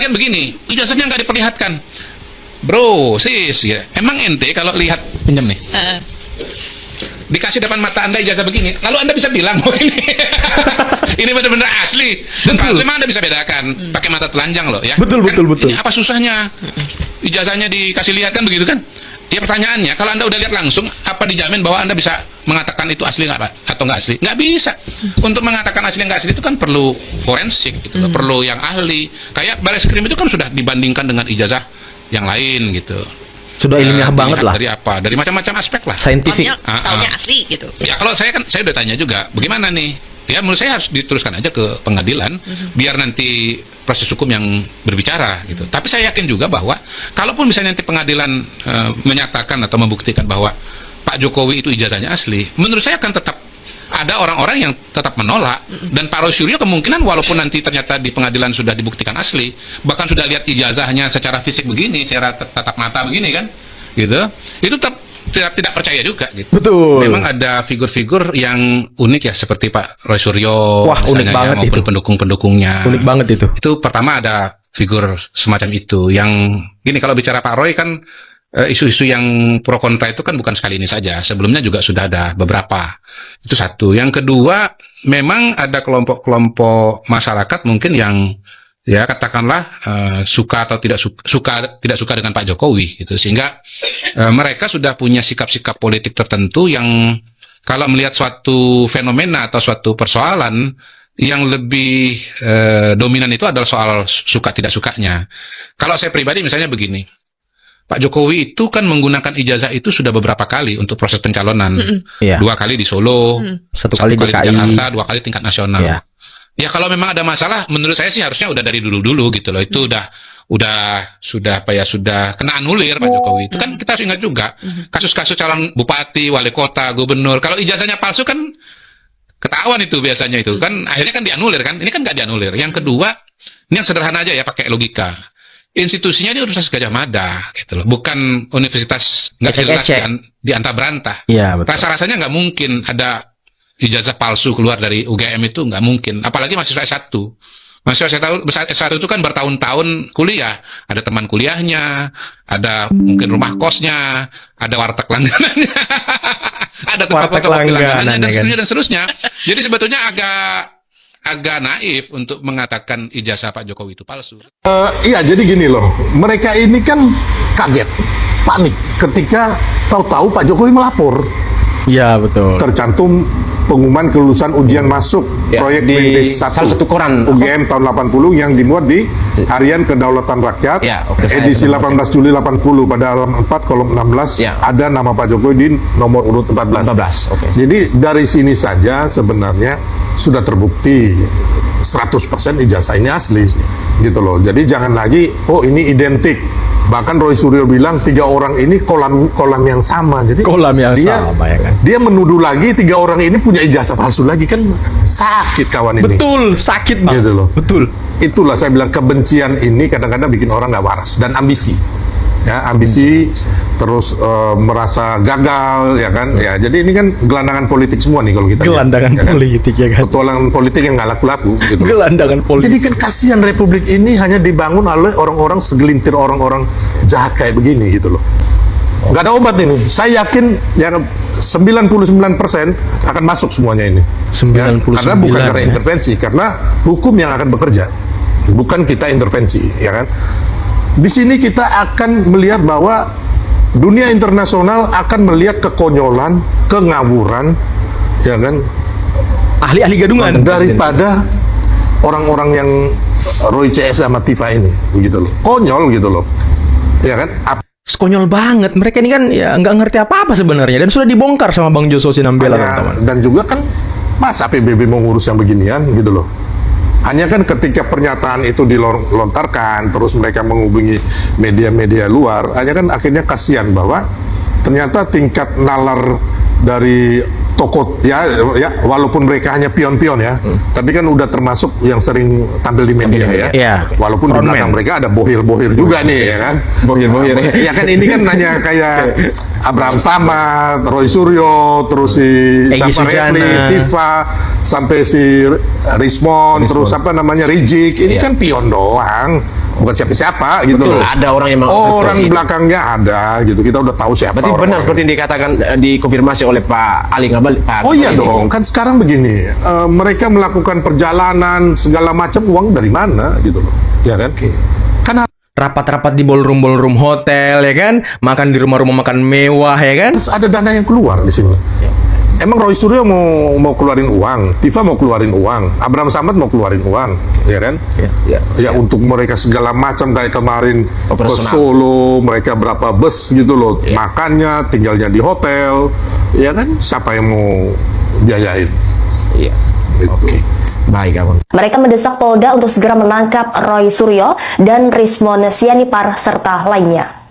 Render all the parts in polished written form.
Lagian begini, ijazahnya nggak diperlihatkan. Bro, sis, ya. Emang ente kalau lihat pinjam nih, dikasih depan mata Anda ijazah begini, lalu Anda bisa bilang, oh ini benar-benar asli. Dan palsu memang Anda bisa bedakan pakai mata telanjang loh ya. Betul. Ini apa susahnya? Ijazahnya dikasih lihat kan begitu kan? Ya pertanyaannya, kalau Anda udah lihat langsung, apa dijamin bahwa Anda bisa mengatakan itu asli nggak Pak? Atau nggak asli? Nggak bisa. Untuk mengatakan asli nggak asli itu kan perlu forensik, gitu loh. Perlu yang ahli. Kayak Bareskrim itu kan sudah dibandingkan dengan ijazah yang lain gitu. Sudah ilmiah banget lah. Dari apa? Dari macam-macam aspek lah. Saintifik. Taunya asli gitu. Ya kalau saya udah tanya juga, bagaimana nih? Ya menurut saya harus diteruskan aja ke pengadilan, biar nanti proses hukum yang berbicara gitu. Tapi saya yakin juga bahwa kalaupun misalnya nanti pengadilan menyatakan atau membuktikan bahwa Pak Jokowi itu ijazahnya asli, menurut saya akan tetap ada orang-orang yang tetap menolak. Dan Pak Roy Suryo kemungkinan walaupun nanti ternyata di pengadilan sudah dibuktikan asli, bahkan sudah lihat ijazahnya secara fisik begini, secara tatap mata begini kan, gitu, itu tetap tidak percaya juga gitu. Betul. Memang ada figur-figur yang unik ya, seperti Pak Roy Suryo. Wah, unik ya, banget maupun itu. pendukung-pendukungnya. Unik banget itu. Itu pertama ada figur semacam itu. Yang gini, kalau bicara Pak Roy kan isu-isu yang pro kontra itu kan bukan sekali ini saja. Sebelumnya juga sudah ada beberapa. Itu satu. Yang kedua, memang ada kelompok-kelompok masyarakat mungkin yang ya katakanlah suka atau tidak suka dengan Pak Jokowi gitu, sehingga mereka sudah punya sikap-sikap politik tertentu yang kalau melihat suatu fenomena atau suatu persoalan yang lebih dominan itu adalah soal suka tidak sukanya. Kalau saya pribadi misalnya begini, Pak Jokowi itu kan menggunakan ijazah itu sudah beberapa kali untuk proses pencalonan. Iya. 2 kali di Solo, Satu kali di DKI. Jakarta, 2 kali tingkat nasional. Iya. Ya kalau memang ada masalah, menurut saya sih harusnya udah dari dulu gitu loh. Itu sudah kena anulir Pak Jokowi. Itu kan kita harus ingat juga kasus-kasus calon bupati, wali kota, gubernur. Kalau ijazahnya palsu kan ketahuan itu biasanya itu kan akhirnya kan dianulir kan. Ini kan nggak dianulir. Yang kedua, ini yang sederhana aja ya, pakai logika. Institusinya ini Universitas Gadjah Mada gitu loh, bukan universitas nggak jelas di antah berantah. Iya, betul. Rasa-rasanya nggak mungkin ada ijazah palsu keluar dari UGM, itu nggak mungkin. Apalagi mahasiswa S1. Mahasiswa S1 itu kan bertahun-tahun kuliah. Ada teman kuliahnya, ada mungkin rumah kosnya, ada warteg langganannya, ada tempat fotokopi langganannya, dan seterusnya. Jadi sebetulnya agak naif untuk mengatakan ijazah Pak Jokowi itu palsu. Iya, jadi gini loh, mereka ini kan kaget, panik ketika tahu-tahu Pak Jokowi melapor. Iya, betul. Tercantum pengumuman kelulusan ujian masuk proyek di Mendis 1 salah satu koran UGM tahun 80 yang dimuat di Harian Kedaulatan Rakyat edisi 18 Juli 80 pada halaman 4 kolom 16 ada nama Pak Jokowi di nomor urut 14. Jadi dari sini saja sebenarnya sudah terbukti 100% ijazah ini asli gitu loh. Jadi jangan lagi ini identik. Bahkan Roy Suryo bilang 3 orang ini kolam yang sama. Jadi kolam yang sama ya kan. Dia menuduh lagi 3 orang ini punya ijazah palsu lagi, kan sakit kawan ini. Betul, sakit banget. Gitu loh. Betul. Itulah saya bilang kebencian ini kadang-kadang bikin orang nggak waras dan ambisi. Ya, ambisi terus merasa gagal ya kan. Ya, jadi ini kan gelandangan politik semua nih kalau kita gelandangan lihat, politik ya kan. Petualangan politik yang nggak laku-laku gitu. Gelandangan politik. Jadi kan kasihan republik ini hanya dibangun oleh orang-orang segelintir orang-orang jahat kayak begini gitu loh. Nggak ada obat ini. Saya yakin yang 99% akan masuk semuanya ini. 99%. Karena bukan karena intervensi, karena hukum yang akan bekerja. Bukan kita intervensi, ya kan? Di sini kita akan melihat bahwa dunia internasional akan melihat kekonyolan, kengawuran, ya kan? Ahli-ahli gadungan daripada orang-orang yang Roy CS sama Tifa ini, begitu loh. Konyol gitu loh, ya kan? Konyol banget. Mereka ini kan ya nggak ngerti apa-apa sebenarnya dan sudah dibongkar sama Bang Joso Sinambela teman-teman. Dan juga kan masa PBB mau ngurus yang beginian gitu loh. Hanya kan ketika pernyataan itu dilontarkan, terus mereka menghubungi media-media luar, hanya kan akhirnya kasihan bahwa ternyata tingkat nalar dari tokoh ya walaupun mereka hanya pion-pion ya, tapi kan udah termasuk yang sering tampil di media ya. Walaupun di belakang mereka ada bohir-bohir juga nih ya kan. Bohir-bohir ya kan, ini kan hanya kayak Abraham Samad, Roy Suryo, terus si Refli, Tifa, sampai si Rismon, terus apa namanya Rizik, ini kan pion doang. bukan siapa-siapa gitu Betul, loh. ada orang yang Orang itu. belakangnya ada gitu. Kita udah tahu siapa. Berarti benar orang. seperti yang dikatakan dikonfirmasi oleh Pak Ali Ngabalin. Oh iya dong, kan sekarang begini, mereka melakukan perjalanan segala macam uang dari mana gitu loh, ya kan? Kan Rapat-rapat di ballroom hotel ya kan, makan di rumah-rumah makan mewah ya kan. harus ada dana yang keluar di sini. Emang Roy Suryo mau keluarin uang, Tifa mau keluarin uang, Abraham Samad mau keluarin uang, ya kan? Ya, untuk mereka segala macam kayak kemarin ke Operasional. Solo, mereka berapa bus gitu loh, makannya, tinggalnya di hotel, ya kan? Siapa yang mau biayain? Iya. Gitu. Oke. Baik, Abang. Mereka mendesak Polda untuk segera menangkap Roy Suryo dan Rismon Sianipar serta lainnya.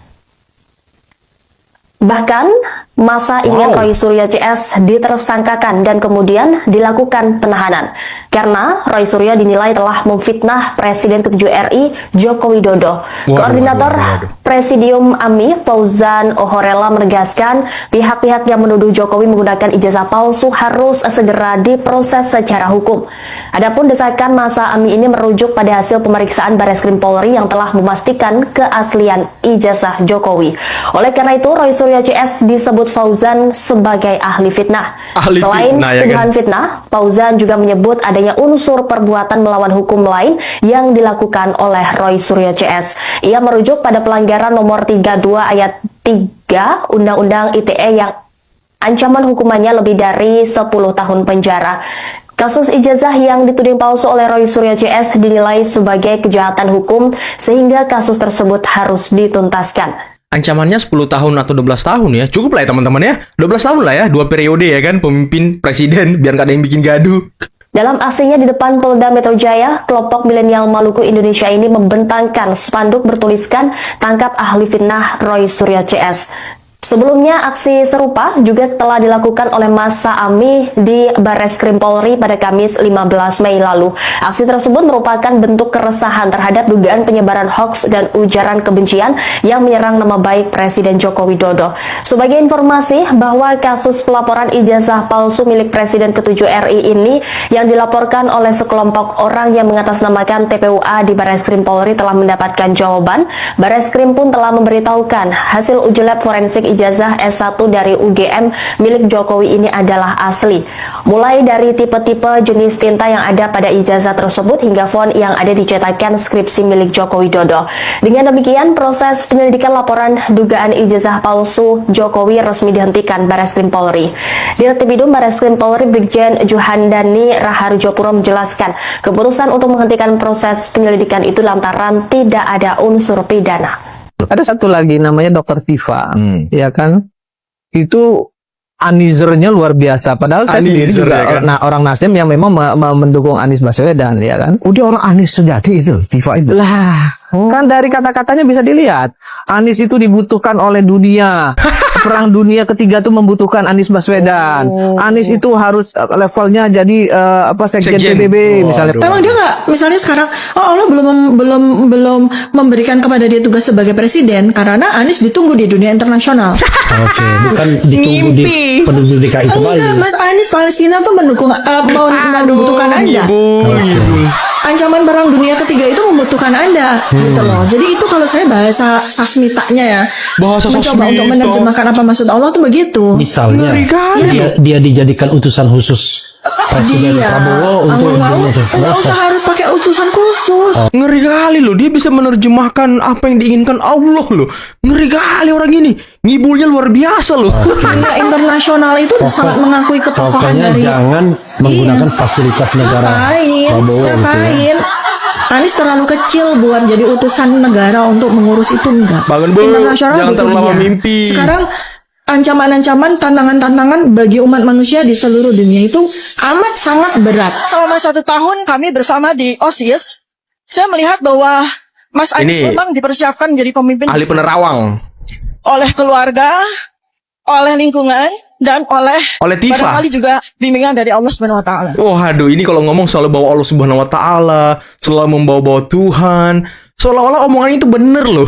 Bahkan, masa ingin Roy Suryo CS ditersangkakan dan kemudian dilakukan penahanan. Karena Roy Suryo dinilai telah memfitnah Presiden ke-7 RI Joko Widodo. Koordinator Presidium AMI Fauzan Ohorela menegaskan pihak-pihak yang menuduh Jokowi menggunakan ijazah palsu harus segera diproses secara hukum. Adapun desakan masa AMI ini merujuk pada hasil pemeriksaan Bareskrim Polri yang telah memastikan keaslian ijazah Jokowi. Oleh karena itu, Roy Suryo CS disebut Fauzan sebagai ahli fitnah. Ahli Selain fitnah, ya tuduhan kan? fitnah, Fauzan juga menyebut adanya unsur perbuatan melawan hukum lain yang dilakukan oleh Roy Suryo CS. Ia merujuk pada pelanggaran nomor 32 ayat 3 Undang-Undang ITE yang ancaman hukumannya lebih dari 10 tahun penjara. Kasus ijazah yang dituding palsu oleh Roy Suryo CS dinilai sebagai kejahatan hukum sehingga kasus tersebut harus dituntaskan. Ancamannya 10 tahun atau 12 tahun ya. Cukup lah ya teman-teman ya. 12 tahun lah ya, 2 periode ya kan pemimpin presiden biar gak ada yang bikin gaduh. Dalam aksinya di depan Polda Metro Jaya, kelompok milenial Maluku Indonesia ini membentangkan spanduk bertuliskan "Tangkap ahli fitnah Roy Suryo CS". Sebelumnya, aksi serupa juga telah dilakukan oleh massa AMI di Bareskrim Polri pada Kamis 15 Mei lalu. Aksi tersebut merupakan bentuk keresahan terhadap dugaan penyebaran hoaks dan ujaran kebencian yang menyerang nama baik Presiden Joko Widodo. Sebagai informasi bahwa kasus pelaporan ijazah palsu milik Presiden ke-7 RI ini yang dilaporkan oleh sekelompok orang yang mengatasnamakan TPUA di Bareskrim Polri telah mendapatkan jawaban. Bareskrim pun telah memberitahukan hasil uji lab forensik ijazah S1 dari UGM milik Jokowi ini adalah asli. Mulai dari tipe-tipe jenis tinta yang ada pada ijazah tersebut hingga font yang ada di cetakan skripsi milik Joko Widodo. Dengan demikian, proses penyelidikan laporan dugaan ijazah palsu Jokowi resmi dihentikan Bareskrim Polri. Dirtipidum Bareskrim Polri Brigjen Juhandani Raharjopuro menjelaskan keputusan untuk menghentikan proses penyelidikan itu lantaran tidak ada unsur pidana. Ada satu lagi namanya Dr. Tifa, ya kan? Itu anizernya luar biasa. Padahal saya sendiri Anizer, juga ya kan? orang Nasdem yang memang mendukung Anies Baswedan, ya kan? Dia orang Anies sejati itu, Tifa itu. Lah, kan dari kata-katanya bisa dilihat. Anies itu dibutuhkan oleh dunia. Perang dunia ketiga itu membutuhkan Anies Baswedan. Anies itu harus levelnya jadi sekjen Sekjen. PBB misalnya. Memang dia nggak, misalnya sekarang, Allah belum memberikan kepada dia tugas sebagai presiden karena Anies ditunggu di dunia internasional. Oke, bukan ditunggu di penduduk DKI kembali. Enggak, Mas Anies Palestina tuh mendukung, membutuhkan Anda. Ancaman perang dunia ketiga itu membutuhkan Anda, gitu loh. Jadi itu kalau saya bahasa sasmitanya ya, Bahasa mencoba untuk sasmita. menerjemahkan apa maksud Allah tuh begitu. Misalnya, dia dijadikan utusan khusus Presiden Prabowo untuk Nggak usah harus pakai utusan khusus. Ngeri kali loh, dia bisa menerjemahkan apa yang diinginkan Allah loh. Ngeri kali orang ini. Ngibulnya luar biasa loh. Dunia internasional itu sangat mengakui ketokohan Pokoknya dari jangan menggunakan fasilitas negara Prabowo gitu ya. Ngapain? Anies terlalu kecil buat jadi utusan negara untuk mengurus itu, enggak. Bangun, Bu. Internasional Jangan butuh terlalu lama dia. mimpi. Sekarang ancaman-ancaman, tantangan-tantangan bagi umat manusia di seluruh dunia itu amat sangat berat. Selama 1 tahun kami bersama di OSIS, saya melihat bahwa Mas Anies Ini memang dipersiapkan menjadi pemimpin Ahli penerawang. oleh keluarga, oleh lingkungan, dan oleh Tifa. barangkali juga bimbingan dari Allah Subhanahu wa taala. Oh, aduh, ini kalau ngomong selalu bawa Allah Subhanahu wa taala, selalu membawa-bawa Tuhan. Seolah-olah omongannya itu bener loh.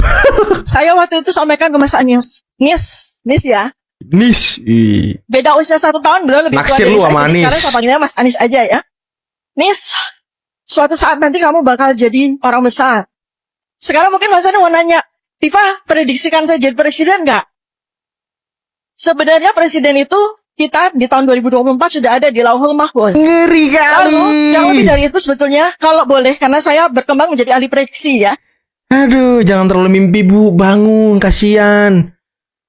Saya waktu itu sampaikan ke Mas Anies, Nis ya. Nis. Beda usia 1 tahun, beliau lebih tua Naksir dari lu saya. sama Jadi Anies. sekarang saya panggilnya Mas Anies aja ya. Nis, suatu saat nanti kamu bakal jadi orang besar. Sekarang mungkin Mas Andi mau nanya, Tifa, prediksikan saya jadi presiden nggak? Sebenarnya presiden itu kita di tahun 2024 sudah ada di Lauhul Mahfuz. Ngeri kali. Lalu, yang lebih dari itu sebetulnya, kalau boleh, karena saya berkembang menjadi ahli prediksi ya. Aduh, jangan terlalu mimpi Bu, bangun, kasihan.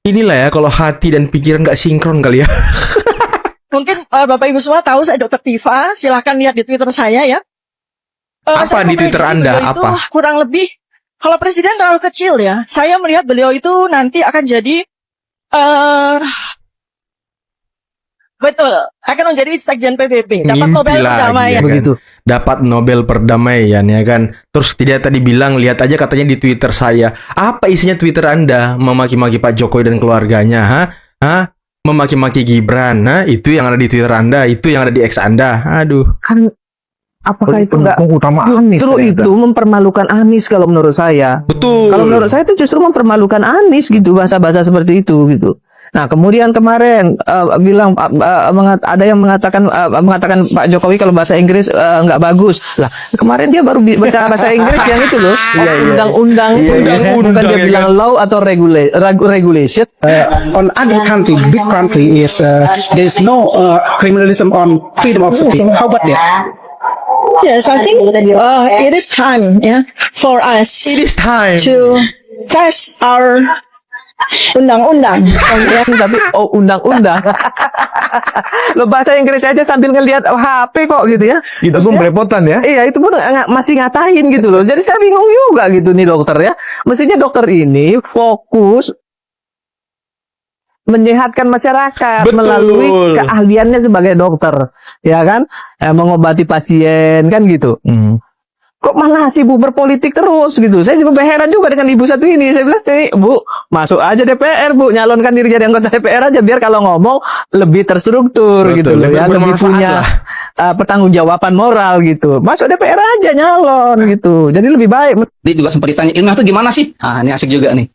Inilah ya kalau hati dan pikiran nggak sinkron kali ya. Mungkin Bapak Ibu semua tahu saya Dr. Tifa, silahkan lihat di Twitter saya ya. Apa Saya di Twitter memprediksi Anda? beliau itu Apa? kurang lebih, kalau presiden terlalu kecil ya, saya melihat beliau itu nanti akan jadi betul, akan menjadi sekjen PBB, dapat Mimpi Nobel lagi, perdamaian. ya kan? Begitu. Dapat Nobel perdamaian ya kan. Terus tidak tadi bilang lihat aja katanya di Twitter saya. Apa isinya Twitter Anda? Memaki-maki Pak Jokowi dan keluarganya, Hah? Memaki-maki Gibran, Itu yang ada di Twitter Anda, itu yang ada di X Anda. Aduh. Kan apakah itu enggak pendukung utama Anies justru ternyata. itu mempermalukan Anies kalau menurut saya. Betul. Kalau menurut saya itu justru mempermalukan Anies gitu, bahasa-bahasa seperti itu gitu. Nah, kemudian kemarin bilang ada yang mengatakan Pak Jokowi kalau bahasa Inggris nggak bagus. Lah, kemarin dia baru baca bahasa Inggris yang itu loh. Undang-undang bukan dia bilang law atau regulation. On other country, big country is there is no criminalism on freedom of speech. How about that? Yes, I think it is time for us It is time. to test our undang-undang. Tapi undang-undang. Lo bahasa Inggris aja sambil ngelihat HP kok gitu ya. Kita pun belepotan ya. Iya, itu pun masih ngatain gitu loh. Jadi saya bingung juga gitu nih dokter ya. Mestinya dokter ini fokus menyehatkan masyarakat Betul. melalui keahliannya sebagai dokter, ya kan? Mengobati pasien kan gitu. Kok malah sibuk berpolitik terus gitu. Saya juga heran juga dengan ibu satu ini. Saya bilang, Bu, masuk aja DPR, Bu, nyalonkan diri jadi anggota DPR aja biar kalau ngomong lebih terstruktur. Betul, gitu loh lebih ya, lebih bermanfaat punya lah. pertanggungjawaban moral gitu. Masuk DPR aja nyalon gitu. Jadi lebih baik. Dia juga sempat ditanya, ilmiah itu gimana sih? Ah, ini asik juga nih.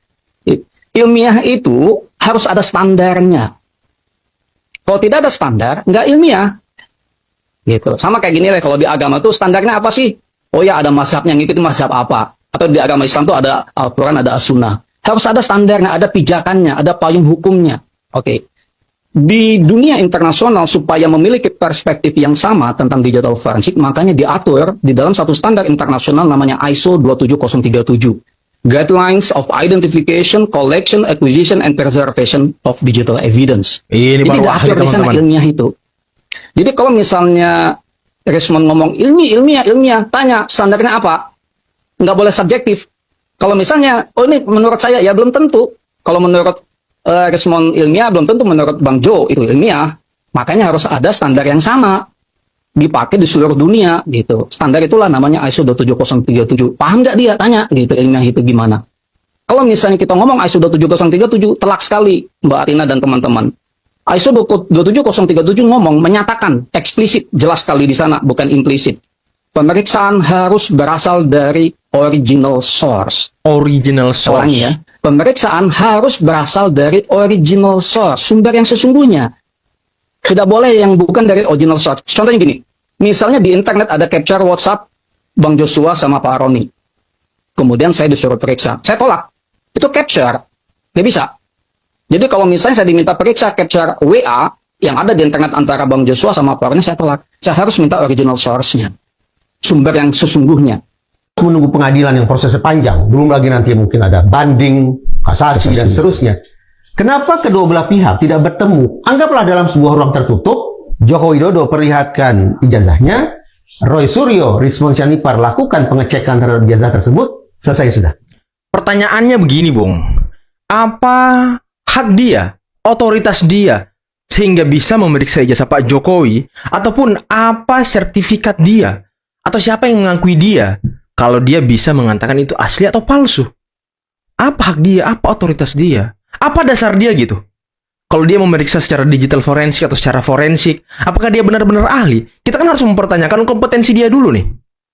Ilmiah itu harus ada standarnya. Kalau tidak ada standar, nggak ilmiah. Gitu. Sama kayak gini lah, kalau di agama tuh standarnya apa sih? Oh ya, ada mazhabnya, ngikutin mazhab apa. Atau di agama Islam tuh ada Al-Quran, ada As-Sunnah. Harus ada standarnya, ada pijakannya, ada payung hukumnya. Oke. Di dunia internasional, supaya memiliki perspektif yang sama tentang digital forensik, makanya diatur di dalam satu standar internasional namanya ISO 27037. Guidelines of Identification, Collection, Acquisition, and Preservation of Digital Evidence. Ini Jadi baru ahli diatur di sana teman-teman. ilmiah itu. Jadi kalau misalnya Rismond ngomong ilmiah, tanya standarnya apa? Nggak boleh subjektif. Kalau misalnya, oh ini menurut saya, ya belum tentu. Kalau menurut Rismond ilmiah, belum tentu menurut Bang Jo itu ilmiah. Makanya harus ada standar yang sama. Dipakai di seluruh dunia gitu. Standar itulah namanya ISO 27037. Paham nggak dia? Tanya gitu ilmiah itu gimana. Kalau misalnya kita ngomong ISO 27037 telak sekali Mbak Arina dan teman-teman. ISO 27037 ngomong menyatakan eksplisit jelas sekali di sana bukan implisit. Pemeriksaan harus berasal dari original source. Original source. Ulangi ya. Pemeriksaan harus berasal dari original source, sumber yang sesungguhnya. Tidak boleh yang bukan dari original source. Contohnya gini, misalnya di internet ada capture WhatsApp Bang Joshua sama Pak Roni. Kemudian saya disuruh periksa. Saya tolak. Itu capture. Nggak bisa. Jadi kalau misalnya saya diminta periksa capture WA yang ada di internet antara Bang Joshua sama Pak Roni, saya tolak. Saya harus minta original source-nya. Sumber yang sesungguhnya. Menunggu pengadilan yang prosesnya panjang. Belum lagi nanti mungkin ada banding, kasasi, dan seterusnya. Kenapa kedua belah pihak tidak bertemu? Anggaplah dalam sebuah ruang tertutup, Joko Widodo perlihatkan ijazahnya, Roy Suryo, Rismond Syarifar lakukan pengecekan terhadap ijazah tersebut, selesai sudah. Pertanyaannya begini, Bung. Apa hak dia, otoritas dia, sehingga bisa memeriksa ijazah Pak Jokowi? Ataupun apa sertifikat dia? Atau siapa yang mengakui dia? Kalau dia bisa mengatakan itu asli atau palsu? Apa hak dia? Apa otoritas dia? Apa dasar dia gitu? Kalau dia memeriksa secara digital forensik atau secara forensik, apakah dia benar-benar ahli? Kita kan harus mempertanyakan kompetensi dia dulu nih.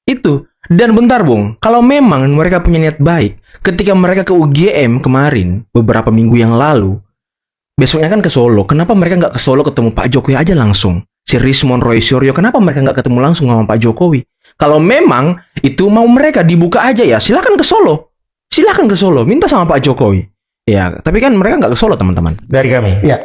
Itu. Dan bentar, Bung. Kalau memang mereka punya niat baik, ketika mereka ke UGM kemarin, beberapa minggu yang lalu, besoknya kan ke Solo. Kenapa mereka nggak ke Solo ketemu Pak Jokowi aja langsung? Si Rismond, Roy Suryo, kenapa mereka nggak ketemu langsung sama Pak Jokowi? Kalau memang itu mau mereka dibuka aja ya, silakan ke Solo. silahkan ke Solo, minta sama Pak Jokowi. Ya, tapi kan mereka nggak ke Solo, teman-teman. Dari kami. Ya.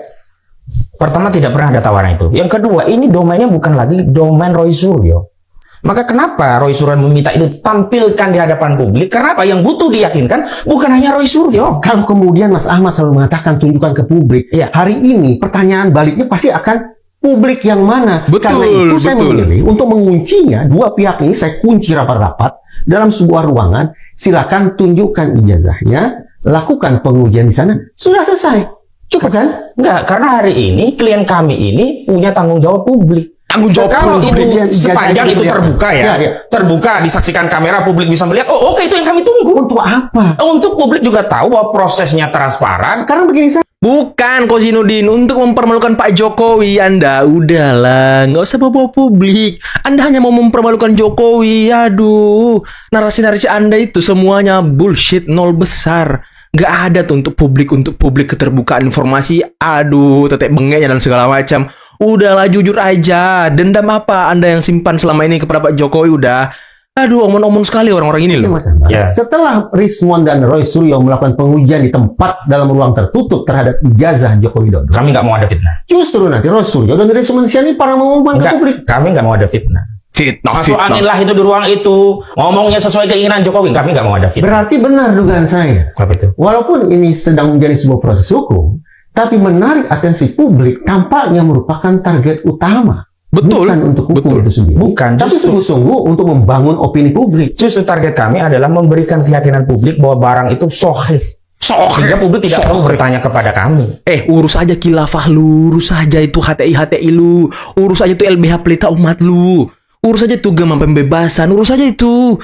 Pertama, tidak pernah ada tawaran itu. Yang kedua, ini domainnya bukan lagi domain Roy Suryo. Maka kenapa Roy Suryo meminta itu tampilkan di hadapan publik? Karena apa? Yang butuh diyakinkan bukan hanya Roy Suryo. Kalau kemudian Mas Ahmad selalu mengatakan tunjukkan ke publik, Iya. hari ini pertanyaan baliknya pasti akan publik yang mana. Betul, Karena itu saya betul. memilih untuk menguncinya, dua pihak ini saya kunci rapat-rapat dalam sebuah ruangan. Silakan tunjukkan ijazahnya, lakukan pengujian di sana, sudah selesai. Cukup kan? Enggak, karena hari ini klien kami ini punya tanggung jawab publik. Tanggung jawab Kalau publik. itu Iya, sepanjang iya, itu iya. terbuka Iya, iya. terbuka, disaksikan kamera, publik bisa melihat. Oh, oke, itu yang kami tunggu. Untuk apa? Untuk publik juga tahu bahwa prosesnya transparan. Sekarang begini saja. Bukan, Kozinudin, untuk mempermalukan Pak Jokowi. Anda udahlah, nggak usah bawa publik. Anda hanya mau mempermalukan Jokowi. Aduh, narasi-narasi Anda itu semuanya bullshit, nol besar. Nggak ada tuh untuk publik keterbukaan informasi. Aduh, tetek bengeknya dan segala macam. Udahlah, jujur aja. Dendam apa Anda yang simpan selama ini kepada Pak Jokowi? Udah. Aduh, omong-omong sekali orang-orang ini loh. Mas Ahmad. Ya. Setelah Rismon dan Roy Suryo melakukan pengujian di tempat dalam ruang tertutup terhadap ijazah Joko Widodo, Kami nggak mau ada fitnah. justru nanti Roy Suryo dan Rismon ini para mengumumkan ke Enggak, publik. kami nggak mau ada fitnah. Fitnah, Masuk angin lah itu di ruang itu. Ngomongnya sesuai keinginan Jokowi. Kami nggak mau ada fitnah. Berarti benar dugaan saya. Apa itu? Walaupun ini sedang menjadi sebuah proses hukum, tapi menarik atensi publik tampaknya merupakan target utama. Betul, Bukan untuk hukum betul. itu sendiri. Bukan, Tapi justru. sungguh-sungguh untuk membangun opini publik. Justru target kami adalah memberikan keyakinan publik bahwa barang itu sahih. Sehingga publik tidak perlu bertanya kepada kami. Urus aja khilafah lu, urus aja itu HTI lu, urus aja itu LBH pelita umat lu, urus aja itu gemam pembebasan, urus aja itu.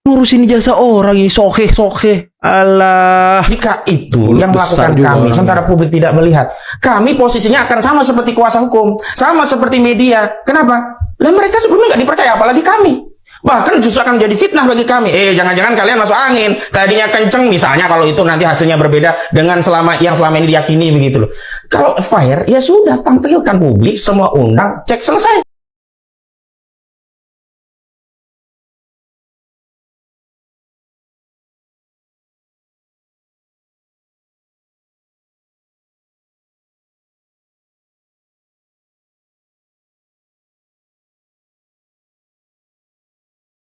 Ngurusin ijazah orang ini soheh. Alah. Jika itu Mulut yang besar melakukan juga kami, orang. sementara publik tidak melihat, kami posisinya akan sama seperti kuasa hukum, sama seperti media. Kenapa? Lah mereka sebelumnya nggak dipercaya, apalagi kami. Bahkan justru akan menjadi fitnah bagi kami. Jangan-jangan kalian masuk angin. Tadinya kenceng misalnya, kalau itu nanti hasilnya berbeda dengan yang selama ini diyakini begitu loh. Kalau fire, ya sudah tampilkan publik, semua undang, cek selesai.